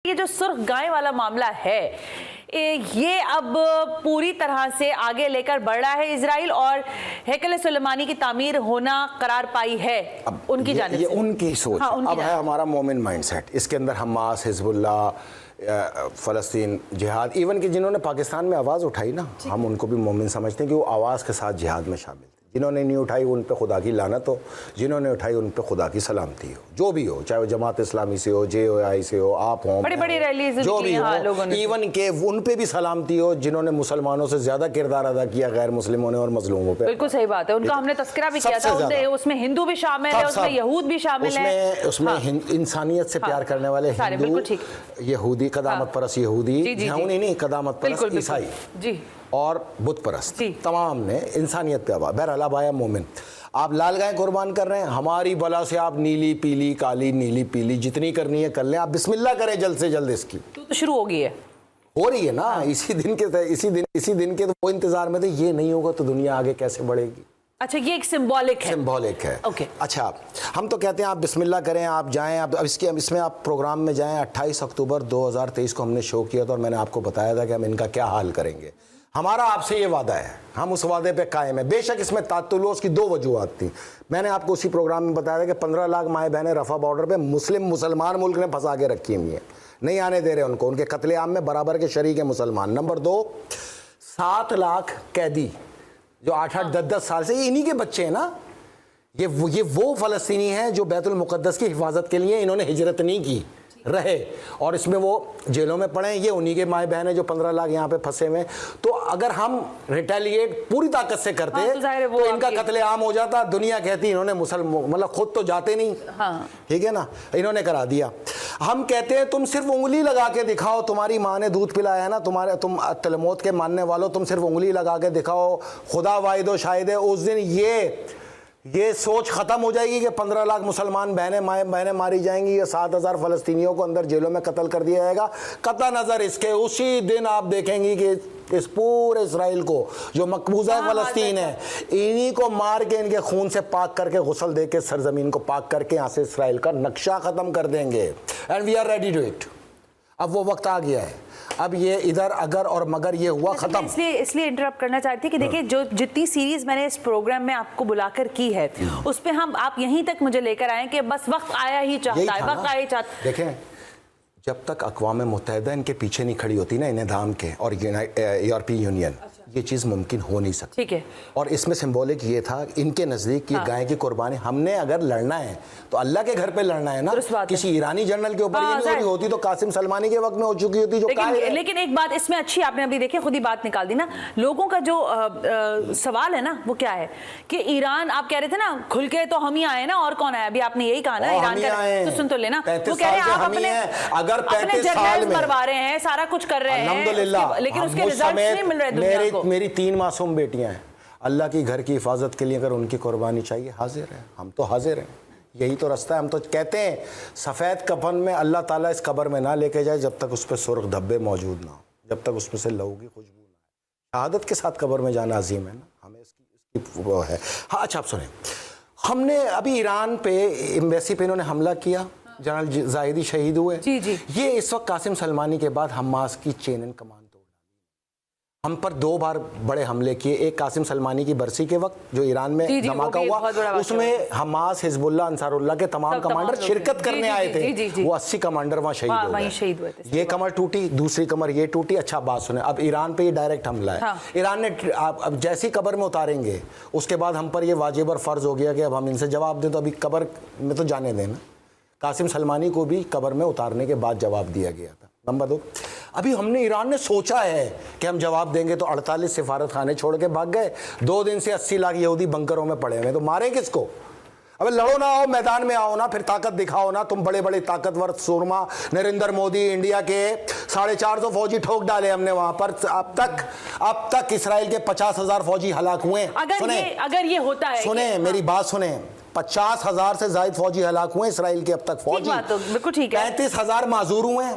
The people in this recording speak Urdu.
یہ جو سرخ گائے والا معاملہ ہے یہ اب پوری طرح سے آگے لے کر بڑھ رہا ہے اسرائیل اور ہیکل سلیمانی کی تعمیر ہونا قرار پائی ہے ان کی جانب سے. یہ ان کی سوچ اب ہے ہمارا مومن مائنڈ سیٹ. اس کے اندر حماس، حزب اللہ، فلسطین، جہاد، ایون کہ جنہوں نے پاکستان میں آواز اٹھائی نا ہم ان کو بھی مومن سمجھتے ہیں کہ وہ آواز کے ساتھ جہاد میں شامل تھے. جنہوں نے نہیں اٹھائی ان پہ خدا کی لعنت ہو، جنہوں نے اٹھائی ان پہ خدا کی سلامتی ہو. جو بھی ہو، چاہے وہ جماعت اسلامی سے ہو، جے او آئی سے ہو، آپ ہوں، بڑی بڑی ریلیز جو بھی ہو، ایون کہ ان پہ بھی سلامتی ہو جنہوں نے مسلمانوں سے زیادہ کردار ادا کیا غیر مسلموں نے اور مظلوموں پہ. بالکل صحیح بات ہے. ان کا ہم نے تذکرہ بھی کیا تھا. اس میں ہندو بھی شامل ہے، اس میں یہود بھی شامل ہے، اس میں انسانیت سے پیار کرنے والے ہندو، یہودی، قدامت پرست یہودی، نہیں قدامت پرست عیسائی اور بت پرست، تمام نے انسانیت پہ آواز. بہرحال اب آیا مومن. آپ لال گائے قربان کر رہے ہیں، ہماری بلا سے آپ نیلی پیلی کالی نیلی پیلی جتنی کرنی ہے کر لیں. آپ بسم اللہ کریں جلد سے جلد. اس کی تو شروع ہو گئی ہے، ہو رہی ہے نا. اسی دن کے تو وہ انتظار میں تھے. یہ نہیں ہوگا تو دنیا آگے کیسے بڑھے گی. اچھا یہ ایک سمبولک ہے. اچھا ہم تو کہتے ہیں آپ بسم اللہ کریں، آپ جائیں. اب اس میں آپ پروگرام میں جائیں. 28 اکتوبر 2023 کو ہم نے شو کیا تھا اور میں نے آپ کو بتایا تھا کہ ہم ان کا کیا حال کریں گے. ہمارا آپ سے یہ وعدہ ہے، ہم اس وعدے پہ قائم ہیں. بے شک اس میں تعطلوس کی 2 وجوہات تھیں. میں نے آپ کو اسی پروگرام میں بتایا تھا کہ 15 لاکھ مائیں بہنیں رفح بارڈر پہ مسلمان ملک نے پھنسا کے رکھی ہوئی ہیں، نہیں آنے دے رہے ان کو. ان کے قتل عام میں برابر کے شریک ہیں مسلمان. نمبر 2، 7 لاکھ قیدی جو 8-8 10-10 سال سے، یہ انہی کے بچے ہیں نا. یہ وہ فلسطینی ہیں جو بیت المقدس کی حفاظت کے لیے انہوں نے ہجرت نہیں کی رہے اور اس میں وہ جیلوں میں پڑے. یہ انہی کے مائیں بہن ہیں جو 15 لاکھ یہاں پہ پھنسے ہوئے. تو اگر ہم ریٹیلیٹ پوری طاقت سے کرتے تو ان کا قتل عام ہو جاتا. دنیا کہتی انہوں نے مطلب خود تو جاتے نہیں، ٹھیک ہے نا، انہوں نے کرا دیا. ہم کہتے ہیں تم صرف انگلی لگا کے دکھاؤ. تمہاری ماں نے دودھ پلایا ہے نا، تم تلمود کے ماننے والوں، تم صرف انگلی لگا کے دکھاؤ. خدا واحد و شاہد ہے اس دن یہ سوچ ختم ہو جائے گی کہ 15 لاکھ مسلمان بہنیں ماری جائیں گی یا 7,000 فلسطینیوں کو اندر جیلوں میں قتل کر دیا جائے گا. قطع نظر اس کے اسی دن آپ دیکھیں گی کہ اس پورے اسرائیل کو جو مقبوضہ فلسطین ہے انہی کو مار کے ان کے خون سے پاک کر کے غسل دے کے سرزمین کو پاک کر کے یہاں سے اسرائیل کا نقشہ ختم کر دیں گے. And we are ready to it. اب وہ وقت آ گیا ہے. اب یہ ادھر اگر اور مگر یہ ہوا ختم. اس لیے انٹرپٹ کرنا چاہتی تھی کہ دیکھیں جو جتنی سیریز میں نے اس پروگرام میں آپ کو بلا کر کی ہے اس پہ آپ یہیں تک مجھے لے کر آئیں کہ بس وقت آیا ہی چاہتا ہے، وقت آیا ہی چاہتا ہے. دیکھیں جب تک اقوام متحدہ ان کے پیچھے نہیں کھڑی ہوتی نا نظام کے اور یورپی یونین، یہ چیز ممکن ہو نہیں سکتی. ٹھیک ہے. اور اس میں سمبولک یہ تھا ان کے نزدیک یہ گائے کی قربانی. ہم نے اگر لڑنا ہے تو اللہ کے گھر پہ لڑنا ہے نا. کسی ایرانی جنرل کے اوپر یہ نہیں ہو رہی ہوتی تو قاسم سلمانی کے وقت میں ہو چکی ہوتی. لیکن ایک بات اس میں اچھی آپ نے ابھی دیکھیں خود ہی بات نکال دی نا. لوگوں کا جو سوال ہے نا وہ کیا ہے کہ ایران، آپ کہہ رہے تھے نا کھل کے تو ہم ہی آئے نا، اور کون آیا؟ ابھی آپ نے یہی کہا نا ایران کا، تو سن تو لینا. وہ کہہ رہے ہیں آپ اپنے جنرل مروا رہے ہیں، سارا کچھ کر رہے ہیں، لیکن اس کے رزلٹس نہیں مل رہے دنیا کو. میری 3 معصوم بیٹیاں ہیں. اللہ کی گھر کی حفاظت کے لیے اگر ان کی قربانی چاہیے حاضر ہیں. ہم تو حاضر ہیں. یہی تو رستہ ہے. ہم تو کہتے ہیں سفید کفن میں اللہ تعالیٰ اس قبر میں نہ لے کے جائے جب تک اس پہ سرخ دھبے موجود نہ ہو، جب تک اس میں سے لہو کی خوشبو نہ آئے. شہادت کے ساتھ قبر میں جانا عظیم ہے نا. ہمیں اس کی وہ ہے. ہاں اچھا آپ سنیں، ہم نے ابھی ایران پہ ایمبیسی پہ انہوں نے حملہ کیا، جنرل زاہدی شہید ہوئے. یہ اس وقت قاسم سلمانی کے بعد حماس کی چین ان کمان توڑ ڈالی. ہم پر 2 بار بڑے حملے کیے. ایک قاسم سلمانی کی برسی کے وقت جو ایران میں دھماکہ ہوا، اس میں حماس، حزب اللہ، انصار اللہ کے تمام کمانڈر شرکت کرنے آئے تھے. وہ 80 کمانڈر وہاں شہید ہوئے. یہ کمر ٹوٹی، دوسری کمر یہ ٹوٹی. اچھا بات سنیں، اب ایران پہ یہ ڈائریکٹ حملہ ہے. ایران نے اب جیسی قبر میں اتاریں گے اس کے بعد ہم پر یہ واجب اور فرض ہو گیا کہ اب ہم ان سے جواب دیں. تو ابھی قبر میں تو جانے دیں نا. قاسم سلمانی کو بھی قبر میں اتارنے کے بعد جواب دیا گیا تھا. نمبر 2، ابھی ہم نے ایران نے سوچا ہے کہ ہم جواب دیں گے تو 48 سفارت خانے چھوڑ کے بھاگ گئے. 2 دن سے 80 لاکھ یہودی بنکروں میں پڑے ہوئے. تو مارے کس کو؟ اب لڑو نہ، آؤ میدان میں آؤ نا، پھر طاقت دکھاؤ نا. تم بڑے بڑے طاقتور سورما نریندر مودی، انڈیا کے 450 فوجی ٹھوک ڈالے ہم نے وہاں پر. اب تک اسرائیل کے 50,000 فوجی ہلاک ہوئے. اگر یہ ہوتا ہے، سنیں میری بات سنیں، 50,000 سے زائد فوجی ہلاک ہوئے اسرائیل کے اب تک. فوجی 35,000 معذور ہوئے ہیں.